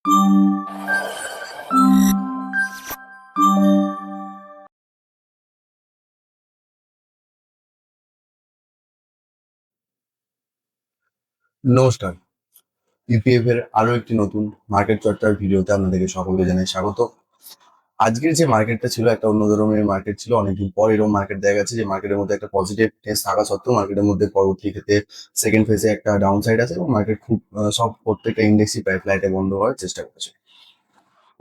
নমস্কার। ইপিএফ এর আরো একটি নতুন মার্কেট চর্চার ভিডিওতে আপনাদেরকে সকলকে জানাই স্বাগত। আজকের যে মার্কেটটা ছিল একটা অন্য ধরনের মার্কেট ছিল। অনেকদিন পর এরকম মার্কেট দেখা গেছে যে মার্কেটের মধ্যে একটা পজিটিভ টেস্ট থাকা সত্ত্বেও মার্কেটের মধ্যে পরবর্তী ক্ষেত্রে সেকেন্ড ফেজে একটা ডাউন সাইড আছে এবং মার্কেট খুব সব প্রত্যেকটা ইন্ডেক্সই প্রায় ফ্ল্যাটে বন্ধ হওয়ার চেষ্টা করছে।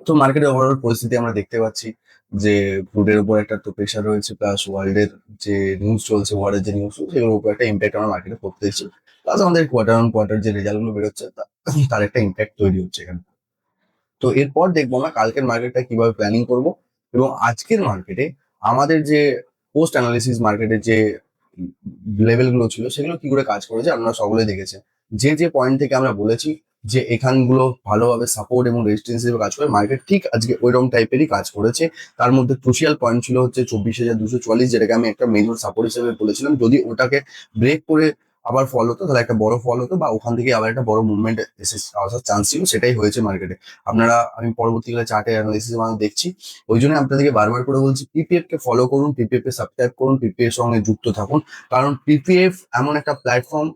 তো মার্কেটের ওভারঅল পরিস্থিতি আমরা দেখতে পাচ্ছি যে ক্রুডের উপর একটা তো প্রেশার রয়েছে, প্লাস ওয়ার্ল্ডের যে নিউজ চলছে, ওয়ার্ল্ডের যে নিউজ সেগুলোর উপর একটা ইম্প্যাক্ট আমরা মার্কেটে পড়তে দেখছি। প্লাস আমাদের কোয়ার্টার অন কোয়ার্টার যে রেজাল্ট গুলো বেরোচ্ছে তার একটা ইম্প্যাক্ট তৈরি হচ্ছে এখানে। তো এরপর দেখবো আমরা কালকের মার্কেটটা কিভাবে প্ল্যানিং করব এবং আজকের মার্কেটে আমাদের যে পোস্ট অ্যানালিসিস মার্কেটের যে লেভেল গুলো ছিল সেগুলো কি করে কাজ করেছে আপনারা সকলে দেখেছেন। যে যে পয়েন্ট থেকে আমরা বলেছি যে এখানগুলো ভালোভাবে সাপোর্ট এবং রেজিস্ট্যান্স হিসেবে কাজ করে, মার্কেট ঠিক আজকে ওইরকম টাইপেরই কাজ করেছে। তার মধ্যে ক্রুশিয়াল পয়েন্ট ছিল হচ্ছে 24,244, যেটাকে আমি একটা মেজর সাপোর্ট হিসেবে বলেছিলাম। যদি ওটাকে ব্রেক করে আবার ফল হতো তাহলে একটা বড় ফল হতো বা ওখান থেকে আবার একটা বড় মুভমেন্ট আসার চান্স ছিল, সেটাই হয়েছে মার্কেটে। আপনারা আমি পরবর্তীকালে চার্টে অ্যানালিসিস মানে দেখছি, ওই জন্য আপনাদেরকে বারবার করে বলছি পিপিএফ কে ফলো করুন, পিপিএফ কে সাবস্ক্রাইব করুন, পিপিএফ সঙ্গে যুক্ত থাকুন। কারণ পিপিএফ এমন একটা প্ল্যাটফর্ম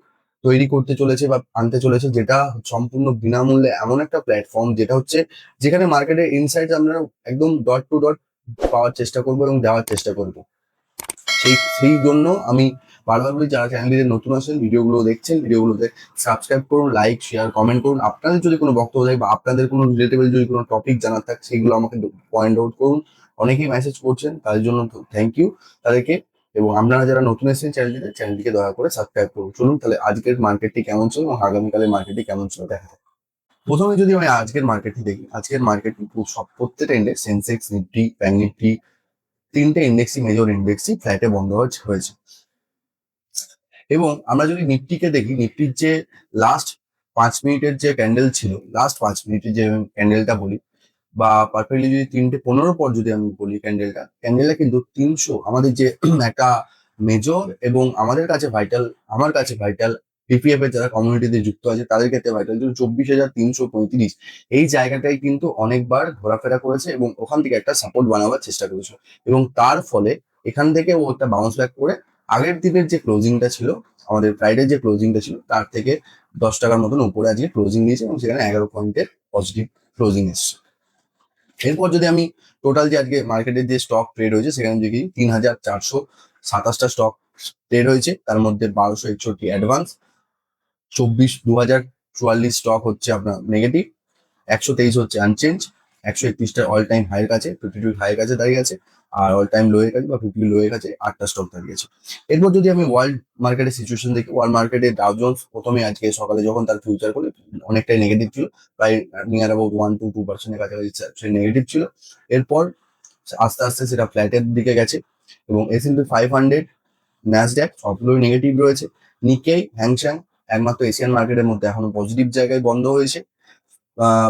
তৈরি করতে চলেছে বা আনতে চলেছে যেটা সম্পূর্ণ বিনামূল্যে এমন একটা প্ল্যাটফর্ম যেটা হচ্ছে যেখানে মার্কেটের ইনসাইট আমরা একদম ডট টু ডট পাওয়ার চেষ্টা করবো এবং দেওয়ার চেষ্টা করবো। সেই জন্য আমি বারবার বলি যারা চ্যানেলটিতে নতুন আসেন, ভিডিওগুলো দেখছেন, ভিডিওগুলোতে সাবস্ক্রাইব করুন, লাইক শেয়ার কমেন্ট করুন। আপনাদের যদি কোনো বক্তব্য থাকে বা আপনাদের কোনো রিলেটেবল যদি কোনো টপিক জানার থাকে সেগুলো আমাকে পয়েন্ট আউট করুন। অনেকেই মেসেজ করছেন, তাদের জন্য থ্যাংক ইউ তাদেরকে। এবং আপনারা যারা নতুন এসেছেন চ্যানেলটিকে দয়া করে সাবস্ক্রাইব করুন। চলুন তাহলে আজকের মার্কেটটি কেমন ছিল এবং আগামীকালের মার্কেটটি কেমন ছিল দেখা যাক। প্রথমে যদি আমি আজকের মার্কেটটি দেখি, আজকের মার্কেটটি প্রত্যেকটা index, Sensex, Nifty, bank Nifty, তিনটে ইন্ডেক্সই মেজর ইন্ডেক্সই ফ্ল্যাটে বন্ধ হয়েছে। এবং আমরা যদি নিফটিকে দেখি, নিফটির যে লাস্ট 5 মিনিটের যে ক্যান্ডেল ছিল, লাস্ট 5 মিনিটের যে ক্যান্ডেলটা বলি বা পারফেক্টলি যদি 3:15 পর যদি আমি বলি ক্যান্ডেলটা কিন্তু 300 আমাদের যে একটা মেজর এবং আমাদের কাছে ভাইটাল, আমার কাছে ভাইটাল পিপিএফ এর যারা কমিউনিটিতে যুক্ত আছে তাদের ক্ষেত্রে ভাইটাল কিন্তু 24,335, এই জায়গাটাই কিন্তু অনেকবার ঘোরাফেরা করেছে এবং ওখান থেকে একটা সাপোর্ট বানাবার চেষ্টা করেছে এবং তার ফলে এখান থেকে ও একটা বাউন্স ব্যাক করে আগের দিনের যে ক্লোজিংটা ছিল, আমাদের ফ্রাইডে যে ক্লোজিংটা ছিল তার থেকে 10 টাকার মতন উপরে আজকে ক্লোজিং দিয়েছে এবং সেখানে 11 পয়েন্টের পজিটিভ ক্লোজিং এসছে। এরপর যদি আমি টোটাল যে আজকে মার্কেটের যে স্টক ট্রেড হয়েছে সেখানে দেখি 3,427টা স্টক ট্রেড হয়েছে, তার মধ্যে 1261 অ্যাডভান্স, 2,044 স্টক হচ্ছে আপনার নেগেটিভ, 123 হচ্ছে আনচেঞ্জ, 131টা অল টাইম হাইয়ের কাছে, 52 হাইয়ের কাছে দাঁড়িয়ে আছে, আর অল টাইম লো এর কাছে বা 50 লো এর কাছে 8টা স্টক দাঁড়িয়ে আছে। এরপর যদি আমি ওয়ার্ল্ড মার্কেটের সিচুয়েশন দেখি, ওয়ার্ল্ড মার্কেটে ডাউ জোন্স প্রথমে আজকে সকালে যখন তার ফিউচার করে অনেকটাই নেগেটিভ ছিল, প্রায় নিয়ার অ্যাবাউট 1 to 2% কাছাকাছি সে নেগেটিভ ছিল। এরপর আস্তে আস্তে সেটা ফ্ল্যাটের দিকে গেছে এবং S&P 500, ন্যাসড্যাক সবগুলোই নেগেটিভ রয়েছে। নিকেই, হ্যাংস্যাং একমাত্র এশিয়ান মার্কেটের মধ্যে এখনো পজিটিভ জায়গায় বন্ধ হয়েছে।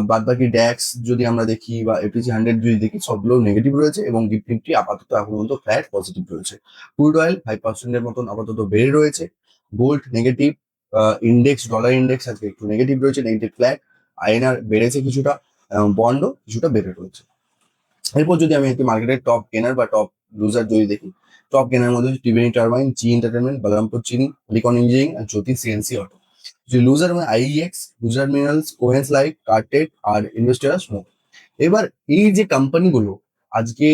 বাদ বাকি ড্যাক্স যদি আমরা দেখি বা এপিসি 100 যদি দেখি সবগুলো নেগেটিভ রয়েছে এবং গিফট নিফটি আপাতত এখন পর্যন্ত ফ্ল্যাট পজিটিভ রয়েছে। ক্রুড অয়েল 5% এর মতন আপাতত বেড়ে রয়েছে। Gold negative, index dollar index আজকে একটু নেগেটিভ রয়েছে, নেগেটিভ ফ্ল্যাট। আইএনআর বেড়েছে কিছুটা, বন্ডও কিছুটা বেড়ে রয়েছে। এরপর যদি আমি একটি মার্কেটের টপ গেনার বা টপ লুজার যদি দেখি, টপ গেনার মধ্যে ত্রিবেণী টারবাইন, জি এন্টারটেনমেন্ট, বলরামপুর চিনি, লিকন ইঞ্জিনিয়ারিং আর জ্যোতি সিএনসি অটো। যে লুজার মানে আইইএক্স, গুজরাট মিনারেলস, কোহেন্স লাইফ, কার্টেক আর ইনভেস্টার্স স্মোক। এবার এই যে কোম্পানিগুলো আজকে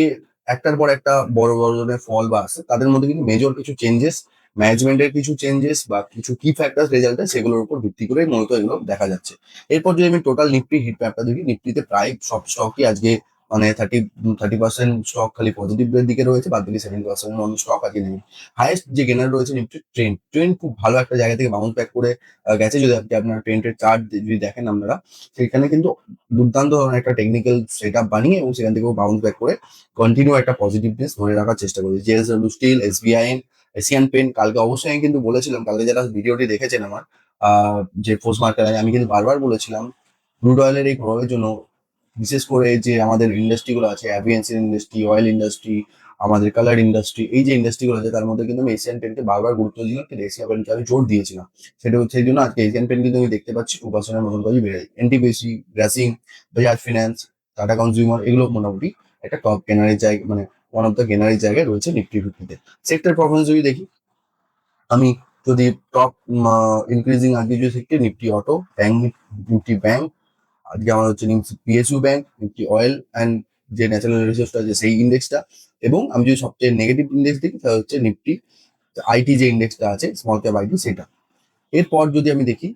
একটার পর একটা বড় বড় ধরনের ফল বা আসে, তাদের মধ্যে কিন্তু মেজর কিছু চেঞ্জেস, ম্যানেজমেন্টের কিছু চেঞ্জেস বা কিছু কি ফ্যাক্টর রেজাল্টে সেগুলোর উপর ভিত্তি করে মূলত এগুলো দেখা যাচ্ছে। এরপর যদি আমি টোটাল নিফটি হিট ম্যাপটা দেখি, নিফটিতে প্রায় সব স্টকই আজকে মানে 30% স্টক খালি পজিটিভ এর দিকে রয়েছে, বাদ বাকি 70% অন্য স্টক আজকে নেই। হাইয়েস্ট যে গেনার রয়েছে নিফটি ট্রেন্ড খুব ভালো একটা জায়গা থেকে বাউন্স ব্যাক করে গেছে। যদি আজকে আপনারা ট্রেন্ডের চার্ট যদি দেখেন আপনারা, সেখানে কিন্তু দুর্দান্ত ধরনের একটা টেকনিক্যাল সেট আপ বানিয়ে এবং সেখান থেকেও বাউন্স ব্যাক করে কন্টিনিউ একটা পজিটিভনেস ধরে রাখার চেষ্টা করেছে। জেএসডব্লিউ স্টিল, এসবিআইএন, এশিয়ান পেন্ট, কালকে অবশ্যই আমি কিন্তু বলেছিলাম, কালকে যারা ভিডিওটি দেখেছেন আমার যে পোস্ট মার্কেট, আমি কিন্তু বারবার বলেছিলাম ক্রুড অয়েলের এই প্রভাবের জন্য বিশেষ করে যে আমাদের ইন্ডাস্ট্রি গুলো আছে, অ্যাভিয়েন্সিয়ান ইন্ডাস্ট্রি, অয়েল ইন্ডাস্ট্রি, আমাদের কালার ইন্ডাস্ট্রি, এই যে ইন্ডাস্ট্রিগুলো আছে তার মধ্যে কিন্তু আমি এশিয়ান পেন্টকে বারবার গুরুত্ব দিলাম, কিন্তু এশিয়ান পেন্টকে আমি জোর দিয়েছিলাম। সেটা হচ্ছে এই জন্য আজকে এশিয়ান পেন্ট কিন্তু আমি দেখতে পাচ্ছি 2% মতন করে বেড়ে যায়। NTPC, Grasim, Bajaj finance, tata consumer এগুলো মোটামুটি একটা টপ গেনারের জায়গা, মানে ওয়ান অফ দ্য গেনারের জায়গায় রয়েছে নিফটি ফিফটিতে। সেক্টর পারফরমেন্স যদি দেখি, আমি যদি টপ ইনক্রিজিং আজকে যদি sector Nifty auto, bank, Nifty bank, আজকে আমার হচ্ছে PSU bank, Nifty oil and যে ন্যাচারাল রিসোর্সটা আছে সেই ইন্ডেক্সটা। এবং আমি যদি সবচেয়ে নেগেটিভ ইন্ডেক্স দেখি তাহলে হচ্ছে নিফটি আইটি যে ইন্ডেক্সটা আছে, স্মল ক্যাপ আইটি, সেটা। এরপর যদি আমি দেখি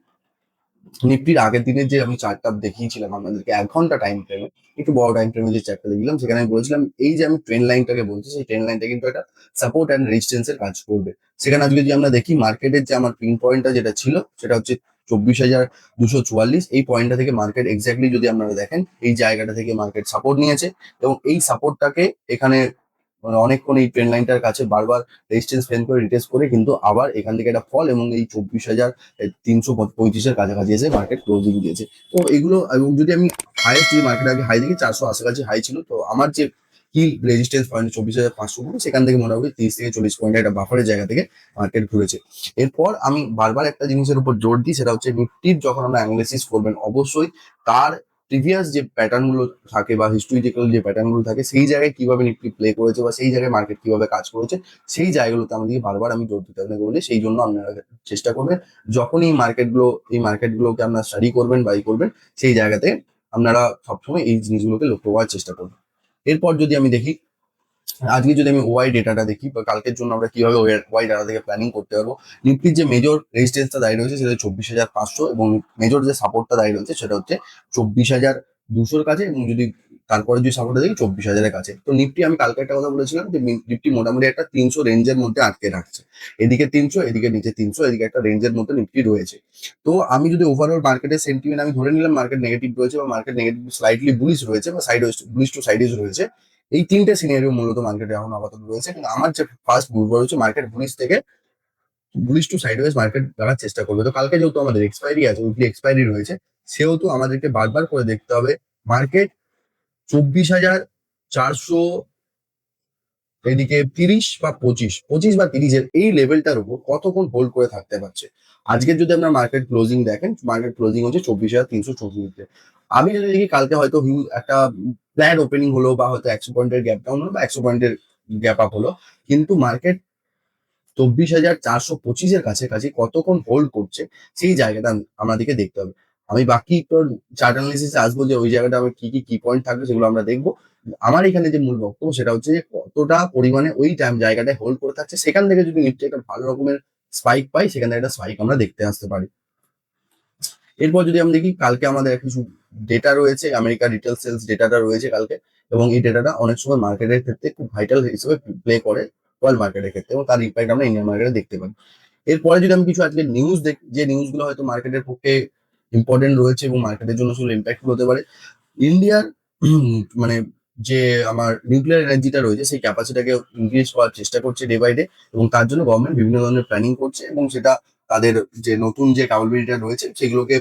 নিফটির আগের দিনের যে আমি চার্টটা দেখিয়েছিলাম আপনাদেরকে 1 ঘন্টা টাইম ফ্রেমে, একটু বড় টাইম ফ্রেমে যে চার্টটা দেখলাম, সেখানে আমি বলেছিলাম এই যে আমি ট্রেন লাইনটাকে বলছি, সেই ট্রেন লাইনটা কিন্তু একটা সাপোর্ট অ্যান্ড রেজিস্ট্যান্সের কাজ করবে। সেখানে আজকে যদি আমরা দেখি মার্কেটের যে আমার পিন পয়েন্টটা যেটা ছিল সেটা হচ্ছে 24,244। এই পয়েন্টটা থেকে মার্কেট এক্স্যাক্টলি যদি আপনারা দেখেন, এই জায়গাটা থেকে মার্কেট সাপোর্ট নিয়েছে এবং এই সাপোর্টটাকে এখানে মানে অনেকক্ষণ এই ট্রেন লাইনটার কাছে বারবার রেজিস্ট্যান্স ফেল করে রিটেস্ট করে কিন্তু আবার এখান থেকে একটা ফল এবং এই 24,335-এর কাছাকাছি এসে মার্কেট ক্লোজিং দিয়েছে। তো এগুলো, এবং যদি আমি হাইয়েস্ট যে মার্কেট আগে হাই দেখি 480 কাছে হাই ছিল, তো আমার যে কি রেজিস্ট্যান্স পয়েন্ট 24,500, সেখান থেকে মোটামুটি 30 থেকে 40 পয়েন্ট একটা বাফারের জায়গা থেকে মার্কেট ঘুরেছে। এরপর আমি বারবার একটা জিনিসের উপর জোর দিই, সেটা হচ্ছে নিফটির যখন আমরা অ্যানালিসিস করবেন অবশ্যই তার প্রিভিয়াস যে প্যাটার্ন গুলো থাকে বা হিস্টোরিক্যাল যে প্যাটার্ন গুলো থাকে, সেই জায়গায় কিভাবে নিফটি প্লে করেছে বা সেই জায়গায় মার্কেট কিভাবে কাজ করেছে, সেই জায়গাগুলোতে আমাদেরকে বারবার আমি জোর দিতে হবে বলে, সেই জন্য আপনারা চেষ্টা করবেন যখন এই মার্কেটগুলোকে আপনারা স্টাডি করবেন বা করবেন, সেই জায়গাতে আপনারা সবসময় এই জিনিসগুলোকে লক্ষ্য করার চেষ্টা করবেন। এরপর যদি আমি দেখি, আজকে যদি আমি ওয়াই ডেটাটা দেখি বা কালকের জন্য আমরা কিভাবে ওয়াই ডাটা থেকে প্ল্যানিং করতে পারবো, নিফটির যে মেজর রেজিস্ট্যান্সটা দাঁড়িয়ে রয়েছে সেটা 24,500 এবং মেজর যে সাপোর্টটা দাঁড়িয়ে রয়েছে সেটা হচ্ছে 24,200-র কাছে, এবং যদি তারপরে যদি সাপোর্টটা দেখি 24,000-এর কাছে। তো নিফটি আমি কালকে একটা কথা বলেছিলাম যে নিফটি মোটামুটি একটা 300 রেঞ্জের মধ্যে আটকে রাখছে, এদিকে 300, এদিকে নিচে 300, এদিকে একটা রেঞ্জের মধ্যে নিফটি রয়েছে। তো আমি যদি ওভারঅল মার্কেটের সেন্টিমেন্ট আমি ধরে নিলাম মার্কেট নেগেটিভ রয়েছে বা মার্কেট নেগেটিভ স্লাইটলি বুলিশ রয়েছে বা সাইড বুলিশ টু সাইডেজ রয়েছে, এই তিনটে সিনারিও মূলত মার্কেটে এখন আপাতত রয়েছে। কিন্তু আমার যে ফার্স্ট মুভ হচ্ছে মার্কেট বুলিশ থেকে বুলিশ টু সাইডওয়েজ মার্কেট দেখার চেষ্টা করবে। তো কালকে যেহেতু আমাদের এক্সপায়ারি আছে, উইকলি এক্সপায়ারি রয়েছে, সেহেতু আমাদেরকে বারবার করে দেখতে হবে মার্কেট 24,400, এদিকে 30 বা 25 বা 30-এর এই লেভেলটার উপর কতক্ষণ হোল্ড করে থাকতে পারছে। আজকে যদি আমরা মার্কেট ক্লোজিং দেখেন, মার্কেট ক্লোজিং হচ্ছে 24,364। আমি যদি দেখি কালকে হয়তো একটা প্ল্যান ওপেনিং হলো বা হয়তো 100 পয়েন্টের গ্যাপ ডাউন হলো বা 100 পয়েন্টের গ্যাপ আপ হলো, কিন্তু মার্কেট 24,425-এর কাছাকাছি কতক্ষণ হোল্ড করছে, সেই জায়গাটা আমাদেরকে দেখতে হবে। আমি বাকি তোর চার্ট অ্যানালিসিসে আসবো যে ওই জায়গাটা আমার কি পয়েন্ট থাকবে সেগুলো আমরা দেখবো। আমার এখানে যে মূল বক্তব্য সেটা হচ্ছে যে কতটা পরিমাণে ওই টাইম জায়গাটায় হোল্ড করে থাকছে, সেখান থেকে যদি নিফটি একটা ভালো রকমের স্পাইক পাই, সেখান থেকে একটা স্পাইক আমরা দেখতে আসতে পারি। এরপর যদি আমি দেখি কালকে আমাদের কিছু ডেটা রয়েছে, আমেরিকার রিটেল সেলস ডেটাটা রয়েছে কালকে, এবং এই ডেটাটা অনেক সময় মার্কেটের ক্ষেত্রে খুব ভাইটাল হিসেবে প্লে করে ওয়ার্ল্ড মার্কেটের ক্ষেত্রে, এবং তার ইম্প্যাক্ট আমরা ইন্ডিয়ান মার্কেটে দেখতে পাই। এরপরে যদি আমি কিছু আজকে নিউজ দেখি, যে নিউজগুলো হয়তো মার্কেটের পক্ষে ইম্পর্টেন্ট রয়েছে এবং মার্কেটের জন্য শুধু ইম্প্যাক্ট হতে পারে, ইন্ডিয়ার মানে যে আমার নিউক্লিয়ার এনার্জিটা রয়েছে সেই ক্যাপাসিটিটাকে ইনক্রিজ করার চেষ্টা করছে ডে বাই ডে, এবং তার জন্য গভর্নমেন্ট বিভিন্ন ধরনের প্ল্যানিং করছে, এবং সেটা তাদের যে নতুন যে ক্যাপাবিলিটিটা রয়েছে সেগুলোকে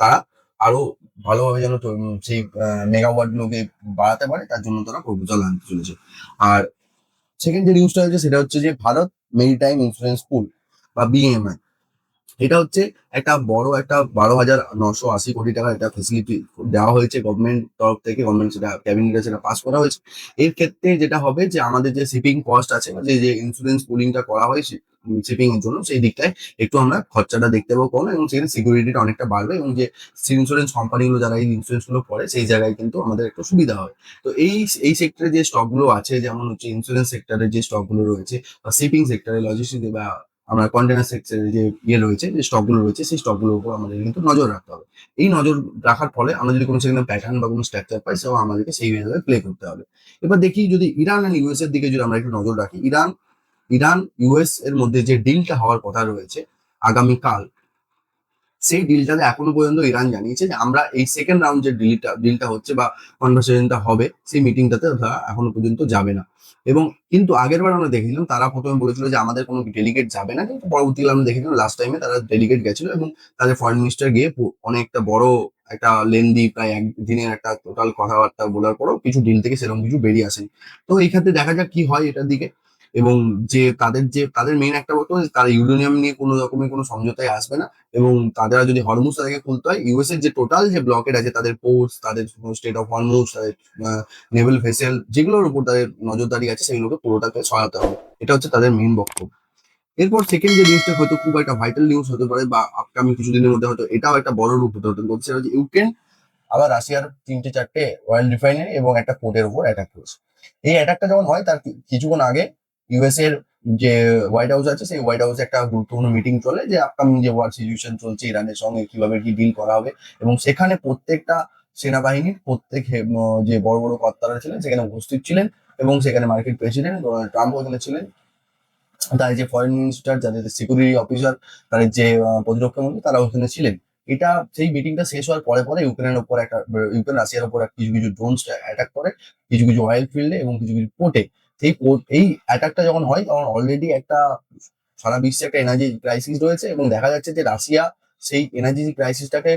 তারা আরো ভালোভাবে যেন সেই মেগাওয়াট গুলোকে বাড়াতে পারে, তার জন্য তারা প্রপোজাল আনতে চলেছে। আর সেকেন্ড যে নিউজটা হচ্ছে সেটা হচ্ছে যে ভারত মেরিটাইম ইন্স্যুরেন্স পুল বা বিএমআই, এটা হচ্ছে একটা বড় একটা 12,980 কোটি টাকার একটা ফেসিলিটি দেওয়া হয়েছে গভর্নমেন্ট তরফ থেকে, গভর্নমেন্ট সেটা ক্যাবিনেটে সেটা পাস করা হয়েছে। এর ক্ষেত্রে যেটা হবে যে আমাদের যে শিপিং কস্ট আছে বা যে ইন্স্যুরেন্স পুলিংটা করা হয় শিপিং এর জন্য, সেই দিকটায় একটু আমরা খরচাটা দেখতে পাবো কম, এবং সেখানে সিকিউরিটিটা অনেকটা বাড়বে, এবং যে ইন্স্যুরেন্স কোম্পানিগুলো যারা এই ইন্স্যুরেন্স গুলো করে সেই জায়গায় কিন্তু আমাদের একটু সুবিধা হবে। তো এই সেক্টরে যে স্টক গুলো আছে, যেমন হচ্ছে ইন্স্যুরেন্স সেক্টরে যে স্টক গুলো রয়েছে বা শিপিং সেক্টরে, লজিস্টিক্স বা আমরা কন্টেনার সেক্টরে যে রয়েছে, যে স্টক গুলো রয়েছে, সেই স্টক গুলোর উপর আমাদের কিন্তু নজর রাখতে হবে। এই নজর রাখার ফলে আমরা যদি কোনো সেখানে প্যাটার্ন বা কোনো স্ট্রাকচার পাই, সেও আমাদেরকে সেই ভাবে প্লে করতে হবে। এবার দেখি যদি ইরান আর ইউএস এর দিকে যদি আমরা একটু নজর রাখি, ইরান ইউএস এর মধ্যে যে ডিলটা হওয়ার কথা রয়েছে আগামীকাল, সেই ডিলটাতে এখনো পর্যন্ত ইরান জানিয়েছে যে আমরা এই সেকেন্ড রাউন্ড যে ডিলটা হচ্ছে বা কনভারসেশনটা হবে, সেই মিটিংটাতে তারা এখনো পর্যন্ত যাবে না। এবং কিন্তু আগের বার আমরা দেখেছিলাম তারা প্রথমে বলেছিল যে আমাদের কোনো ডেলিগেট যাবে না, কিন্তু পরবর্তীকালে আমরা দেখেছিলাম লাস্ট টাইমে তারা ডেলিগেট গেছিল এবং তাদের ফরেন মিনিস্টার গিয়ে অনেকটা বড় একটা লেন্দি প্রায় একদিনের একটা টোটাল কথাবার্তা বলার পরও কিছু ডিল থেকে সেরকম কিছু বেরিয়ে আসেনি। তো এই ক্ষেত্রে দেখা যাক কি হয় এটার দিকে। এবং যে তাদের মেইন একটা বলতো যে তারা ইউরেনিয়াম নিয়ে কোনো রকমের কোনো সমঝোতায় আসবে না। এবং তাদের যদি হরমুজ তাদেরকে খুলতে হয়, ইউএস এর যে টোটাল যে ব্লকেট আছে তাদের পোর্টস, তাদের স্টেট অফ হরমুজ, তাদের নেভেল ভেসেল যেগুলোর উপর তাদের নজরদারি আছে সেগুলোকে পুরোটাকে সরাতে হবে। এটা হচ্ছে তাদের মেইন বক্তব্য। এরপর সেকেন্ড যে নিউজটা হয়তো খুব একটা ভাইটাল নিউজ হতে পারে বা আপকামিং কিছুদিনের মধ্যে হয়তো এটাও একটা বড় রূপ হতে হতে বলছে, সেটা হচ্ছে ইউক্রেন আবার রাশিয়ার 3-4টে অয়েল রিফাইনারি এবং একটা পোর্টের উপর অ্যাটাক করেছে। এই অ্যাটাকটা যখন হয় তার কিছুক্ষণ আগে ইউএস এর যে হোয়াইট হাউস আছে সেই হোয়াইট হাউসে একটা গুরুত্বপূর্ণ মিটিং চলে যে আপকামিং যে ওয়ার সিচুয়েশন চলছে ইরানের সঙ্গে কিভাবে কি ডিল করা হবে। এবং সেখানে প্রত্যেকটা সেনাবাহিনীর প্রত্যেক যে বড় বড় কর্তারা ছিলেন সেখানে উপস্থিত ছিলেন। এবং সেখানে মার্কিন প্রেসিডেন্ট ডোনাল্ড ট্রাম্প ওখানে ছিলেন, তাদের যে ফরেন মিনিস্টার, যাদের সিকিউরিটি অফিসার, তাদের যে প্রতিরক্ষা মন্ত্রী তারা ওখানে ছিলেন। এটা সেই মিটিংটা শেষ হওয়ার পরে পরে ইউক্রেনের উপর একটা ইউক্রেন রাশিয়ার উপর কিছু কিছু ড্রোন অ্যাটাক করে কিছু কিছু অয়েল ফিল্ডে এবং কিছু কিছু পোর্টে। সেই পোর্ট এই অ্যাটাকটা যখন হয় তখন অলরেডি একটা সারা বিশ্বে একটা এনার্জি ক্রাইসিস রয়েছে এবং দেখা যাচ্ছে যে রাশিয়া সেই এনার্জি ক্রাইসিসটাকে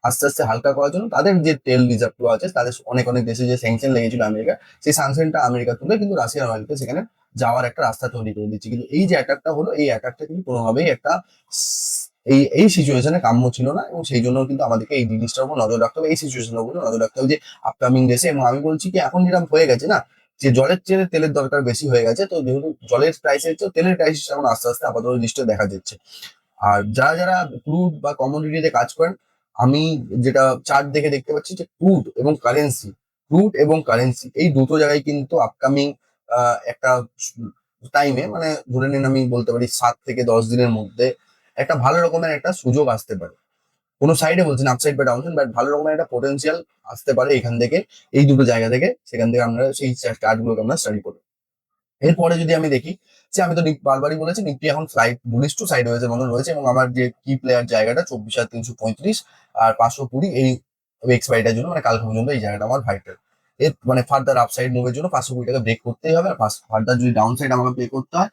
আস্তে আস্তে হালকা করার জন্য তাদের যে তেল রিজার্ভ গুলো আছে, তাদের অনেক অনেক দেশে যে স্যাংশন লেগেছিল আমেরিকা, সেই স্যাংশনটা আমেরিকা তুলে কিন্তু রাশিয়ার অয়েলকে সেখানে যাওয়ার একটা রাস্তা তৈরি করে দিচ্ছে। কিন্তু এই যে অ্যাটাকটা হলো এই অ্যাটাকটা কিন্তু কোনোভাবেই একটা এই এই সিচুয়েশনে কাম্য ছিল না এবং সেই জন্য কিন্তু আমাদেরকে এই জিনিসটার উপর নজর রাখতে হবে, এই সিচুয়েশনের উপর নজর রাখতে হবে যে আপকামিং ডেসে। এবং আমি বলছি কি এখন যেরকম হয়ে গেছে না, যে জলের চেয়ে তেলের দরকার বেশি হয়ে গেছে, তো যেহেতু জলের প্রাইসের চেয়ে তেলের প্রাইস এখন আস্তে আস্তে আপাতত দৃষ্টিতে দেখা যাচ্ছে। আর যারা যারা ক্রুড বা কমোডিটিতে কাজ করেন, আমি যেটা চার্ট দেখে দেখতে পাচ্ছি যে ক্রুড এবং কারেন্সি এই দুটো জায়গায় কিন্তু আপকামিং একটা টাইমে মানে ধরে নিন আমি বলতে পারি 7 থেকে 10 দিনের মধ্যে একটা ভালো রকমের একটা সুযোগ আসতে পারে। কোনো সাইডে বলছেন আপসাইড বা ডাউন সাইড, বাট ভালো রকমের একটা পোটেনশিয়াল আসতে পারে এখান থেকে, এই দুটো জায়গা থেকে। সেখান থেকে আমরা সেই চার্ট গুলোকে আমরা স্টাডি করবো। এরপরে যদি আমি দেখি যে আমি তো বারবারই বলেছি নিফটি এখন ফ্লাইট বুলিশ টু সাইড ওয়েজের মতন রয়েছে এবং আমার যে কি প্লেয়ার জায়গাটা 24,335 আর 520 এই এক্সপাইরিটার জন্য মানে কালকে পর্যন্ত এই জায়গাটা আমার ভাইটাল। এর মানে ফার্দার আপসাইড মুভের জন্য 520টাকে ব্রেক করতেই হবে। আর ফার্দার যদি ডাউন সাইড আমাকে প্লে করতে হয়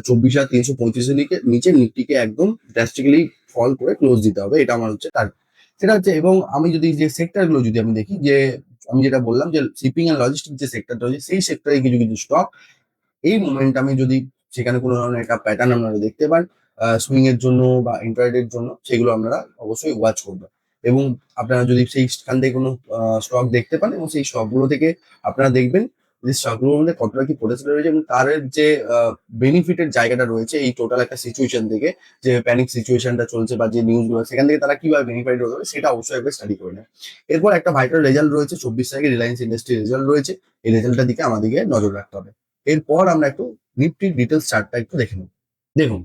24,335-এর নিচে নিফটিকে একদম ড্রাস্টিক্যালি ফল করে ক্লোজ দিতে হবে, এটা আমার হচ্ছে টার্গেট। সেটা হচ্ছে, এবং আমি যদি যে সেক্টর গুলো যদি আমি দেখি, যে আমি যেটা বললাম যে শিপিং এন্ড লজিস্টিক যে সেক্টরটা রয়েছে সেই সেক্টরে কিছু কিছু স্টক এই মোমেন্টামে যদি সেখানে কোনো ধরনের একটা প্যাটার্ন আপনারা দেখতে পান সুইং এর জন্য বা ইন্ট্রাডের জন্য, সেগুলো আপনারা অবশ্যই ওয়াচ করবেন। এবং আপনারা যদি সেইখান থেকে কোনো স্টক দেখতে পান এবং সেই স্টকগুলো থেকে আপনারা দেখবেন যে স্টকগুলোর মধ্যে কতটা কি পোটেনশিয়াল রয়েছে এবং তার যে বেনিফিটের জায়গাটা রয়েছে এই টোটাল একটা সিচুয়েশন থেকে, যে প্যানিক সিচুয়েশনটা চলছে বা যে নিউজগুলো সেখান থেকে তারা কিভাবে বেনিফিট হতে হবে সেটা অবশ্যই একবার স্টাডি করে নেয়। এরপর একটা ভাইটাল রেজাল্ট রয়েছে 24 তারিখে, রিলায়েন্স ইন্ডাস্ট্রি রেজাল্ট রয়েছে। এই রেজাল্টটার দিকে আমাদেরকে নজর রাখতে হবে। এরপর আমরা একটু নিফটির ডিটেলস চার্টটা একটু দেখে নেব। দেখুন,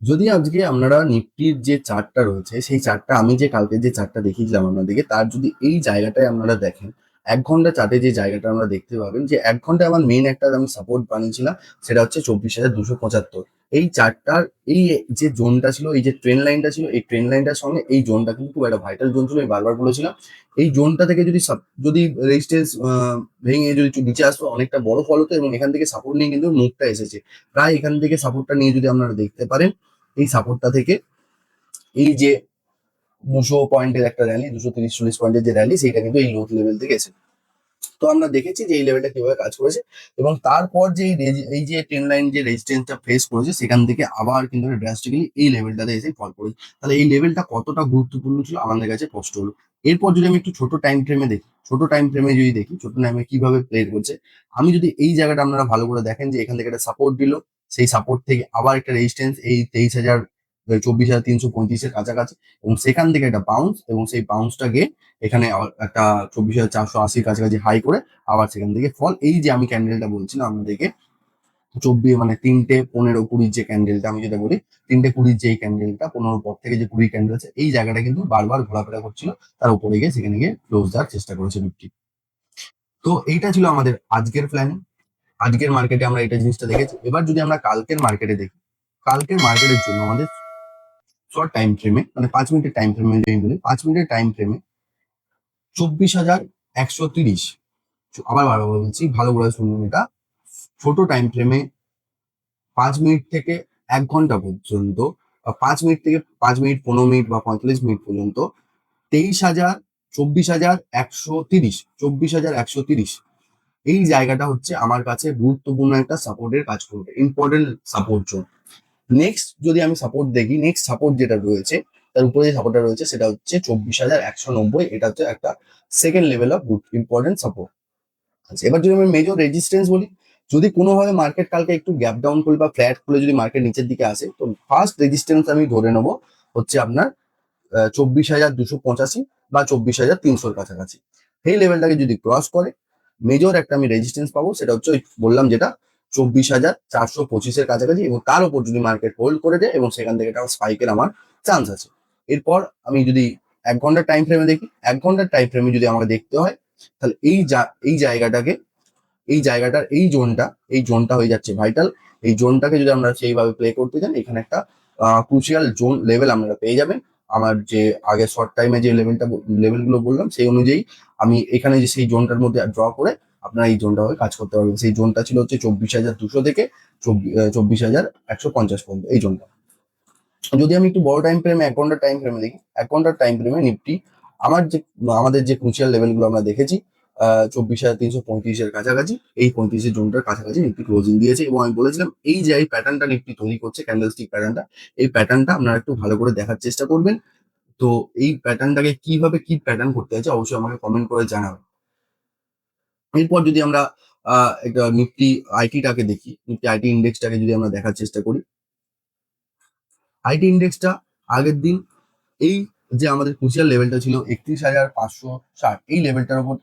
যদি আজকে আপনারা নিফটির যে চার্টটা রয়েছে সেই চার্টটা আমি যে কালকে যে চার্টটা দেখিয়েছিলাম আপনাদেরকে, তার যদি এই জায়গাটায় আপনারা দেখেন 1 ঘন্টা চার্টে যে জায়গাটা আমরা দেখতে পাবেন, যে 1 ঘন্টা আমার মেইন একটা আমি সাপোর্ট বানিয়েছিলাম, সেটা হচ্ছে 24,275। এই চার্টটার এই যে জোনটা ছিল, এই যে ট্রেন লাইনটা ছিল, এই ট্রেন লাইনটার সঙ্গে এই জোনটা কিন্তু খুব একটা ভাইটাল জোন ছিল, আমি বারবার বলেছিলাম। এই জোনটা থেকে যদি রেজিস্ট্যান্স ভেঙে যদি একটু নিচে আসতো অনেকটা বড় ফল হতো এবং এখান থেকে সাপোর্ট নিয়ে কিন্তু মুভটা এসেছে। প্রায় এখান থেকে সাপোর্টটা নিয়ে যদি আপনারা দেখতে পারেন, এই সাপোর্টটা থেকে এই যে 200 পয়েন্টের একটা র্যালি, 230-40 পয়েন্টের যে র্যালি, সেইটা কিন্তু এই লো লেভেল থেকে এসেছে। তো আমরা দেখেছি যে এই লেভেলটা কিভাবে কাজ করেছে এবং তারপর যে এই যে ট্রেন লাইন যে রেজিস্ট্যান্সটা ফেস করেছে সেখান থেকে আবার কিন্তু ড্রাস্টিক্যালি এই লেভেলটাতে এসে ফল করেছে। তাহলে এই লেভেলটা কতটা গুরুত্বপূর্ণ ছিল আমাদের কাছে স্পষ্ট হলো। এরপর যদি আমি একটু ছোট টাইম ফ্রেমে দেখি, ছোট টাইমে কিভাবে প্লে করছে, আমি যদি এই জায়গাটা আপনারা ভালো করে দেখেন যে এখান থেকে একটা সাপোর্ট দিল, সেই সাপোর্ট থেকে আবার একটা রেজিস্ট্যান্স এই 24,335-এর কাছাকাছি এবং সেখান থেকে একটা বাউন্স এবং সেই বাউন্সটা গিয়ে এখানে একটা 24,480-র কাছাকাছি হাই করে আবার সেখান থেকে ফল। এই যে আমি ক্যান্ডেলটা বলছিলাম আপনাদেরকে 24 মানে 3টে 15-20 যে ক্যান্ডেলটা আমি যেটা বলি, 3টে 20 যে ক্যান্ডেলটা 15 পর থেকে যে 20 ক্যান্ডেল আছে, এই জায়গাটা কিন্তু বারবার ঘোরাফেরা করছিল, তার উপরে গিয়ে সেখানে গিয়ে ক্লোজ দেওয়ার চেষ্টা করেছে নিফটি। তো এইটা ছিল আমাদের আজকের প্ল্যান। আজকের মার্কেটে আমরা এটা জিনিসটা দেখেছি। এবার যদি আমরা কালকের মার্কেটে দেখি, কালকের মার্কেটের জন্য আমাদের শর্ট টাইম ফ্রেমে মানে 5 মিনিটের টাইম ফ্রেমে যদি বলি, 5 মিনিটের টাইম ফ্রেমে 24,130, আবার বারবার বলছি ভালো করে শুনুন এটা, ছোট টাইম ফ্রেমে 5 মিনিট থেকে 1 ঘন্টা পর্যন্ত, বা 5 মিনিট থেকে 5 মিনিট, 15 মিনিট বা 45 মিনিট পর্যন্ত 23,000, 24,130, 24,130, এই জায়গাটা হচ্ছে আমার কাছে গুরুত্বপূর্ণ একটা সাপোর্টের কাজ করবে, ইম্পর্টেন্ট সাপোর্ট জোন। নেক্সট যদি আমি সাপোর্ট দেখি, নেক্সট সাপোর্ট যেটা রয়েছে, তার উপরে যে সাপোর্টটা রয়েছে সেটা হচ্ছে 24,190। এটা হচ্ছে একটা second level of important support. আচ্ছা, এবার যদি আমি মেজর রেজিস্ট্যান্স বলি, যদি কোনোভাবে মার্কেট কালকে একটু গ্যাপ ডাউন খুলে বা ফ্ল্যাট খুলে যদি মার্কেট নিচের দিকে আসে, তো ফার্স্ট রেজিস্ট্যান্স আমি ধরে নেবো হচ্ছে আপনার 24,285 বা 24,300-র কাছাকাছি। এই লেভেলটাকে যদি ক্রস করে, মেজর একটা আমি রেজিস্ট্যান্স পাবো, সেটা হচ্ছে ওই বললাম যেটা 24,425-এর কাছাকাছি, এবং তার উপর যদি মার্কেট হোল্ড করে দেয় এবং সেখান থেকে একটা স্পাইকের আমার চান্স আছে। এরপর আমি যদি 1 ঘন্টার টাইম ফ্রেমে দেখি, 1 ঘন্টার টাইম ফ্রেমে যদি আমাকে দেখতে হয়, তাহলে এই জায়গাটাকে, এই জোনটা হয়ে যাচ্ছে ভাইটাল। এই জোনটাকে যদি আমরা সেইভাবে প্লে করতে চান, এখানে একটা ক্রুশিয়াল জোন লেভেল আপনারা পেয়ে যাবেন। আমার যে আগে শর্ট টাইমে যে লেভেলগুলো বললাম, সেই অনুযায়ী আমি এখানে যে সেই জোনটার মধ্যে ড্র করে আপনারা এই জোনটা হয়ে কাজ করতে পারবেন। সেই জোনটা ছিল হচ্ছে 24,200 থেকে 24,150 পর্যন্ত, এই জোনটা। যদি আমি একটু বড় টাইম ফ্রেমে, 1 ঘন্টার টাইম ফ্রেমে দেখি, 1 ঘন্টার টাইম ফ্রেমে নিফটি আমাদের যে ক্রুশিয়াল লেভেলগুলো আমরা দেখেছি, 24,335-এর কাছাকাছি, এই 35-এর জোনটার কাছাকাছি নিফটি ক্লোজিং দিয়েছে। এবং আমি বলেছিলাম এই যে এই প্যাটার্নটা নিফটি তৈরি করছে, ক্যান্ডেলস্টিক প্যাটার্নটা, এই প্যাটার্নটা আপনারা একটু ভালো করে দেখার চেষ্টা করবেন। তো এই প্যাটার্নটাকে কিভাবে কি প্যাটার্ন করতে হচ্ছে অবশ্যই আমাকে কমেন্ট করে জানাবেন। এরপর যদি আমরা একটা নিফটি আইটিটাকে দেখি, নিফটি আইটি ইন্ডেক্সটাকে যদি আমরা দেখার চেষ্টা করি, আইটি ইন্ডেক্সটা আগের দিন এই যে আমাদের ক্রুশিয়াল লেভেলটা ছিল 31,560, এই লেভেলটার উপর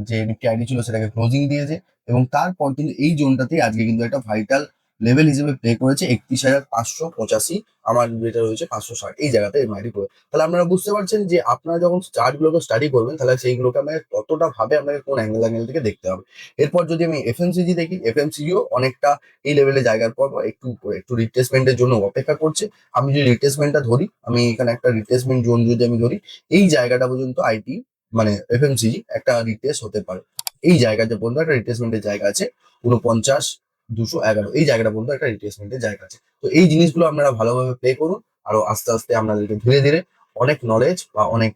যে নিফটি আইটি ছিল সেটাকে ক্লোজিং দিয়েছে, এবং তারপর কিন্তু এই জোনটাতেই আজকে কিন্তু একটা ভাইটাল লেভেল হিসেবে প্লে করেছে 31,585, আমার যেটা রয়েছে 560, এই জায়গাতে এমআইটি করে। তাহলে আপনারা বুঝতে পারছেন যে আপনারা যখন চার্টগুলোকে স্টাডি করবেন, তাহলে সেইগুলোকে আপনাকে কতটা ভাবে আপনাকে কোন অ্যাঙ্গেল থেকে দেখতে হবে। এরপর যদি আমি এফএমসিজি দেখি, এফএমসিজিও অনেকটা এই লেভেলে জায়গার পর একটু একটু রিট্রেসমেন্টের জন্য অপেক্ষা করছে। আমি যদি রিট্রেসমেন্টটা ধরি, আমি এখানে একটা রিট্রেসমেন্ট জোন যদি আমি ধরি, এই জায়গাটা পর্যন্ত আইটি মানে এফএমসিজি একটা রিট্রেস হতে পারে। এই জায়গাটা পর্যন্ত একটা রিট্রেসমেন্টের জায়গা আছে, 49,211, এই জায়গাটা পর্যন্ত একটা রিট্রেসমেন্টের জায়গা আছে। তো এই জিনিসগুলো আপনারা ভালোভাবে প্লে করুন, আরো আস্তে আস্তে আপনাদেরকে ধীরে ধীরে অনেক নলেজ বা অনেক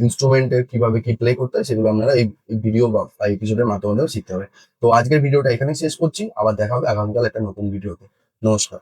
ইনস্ট্রুমেন্টের কিভাবে কি প্লে করতে হয় সেগুলো আপনারা এই ভিডিও বা এপিসোডের মাধ্যমে শিখতে হবে। তো আজকের ভিডিওটা এখানে শেষ করছি, আবার দেখা হবে আগামীকাল একটা নতুন ভিডিওতে। নমস্কার।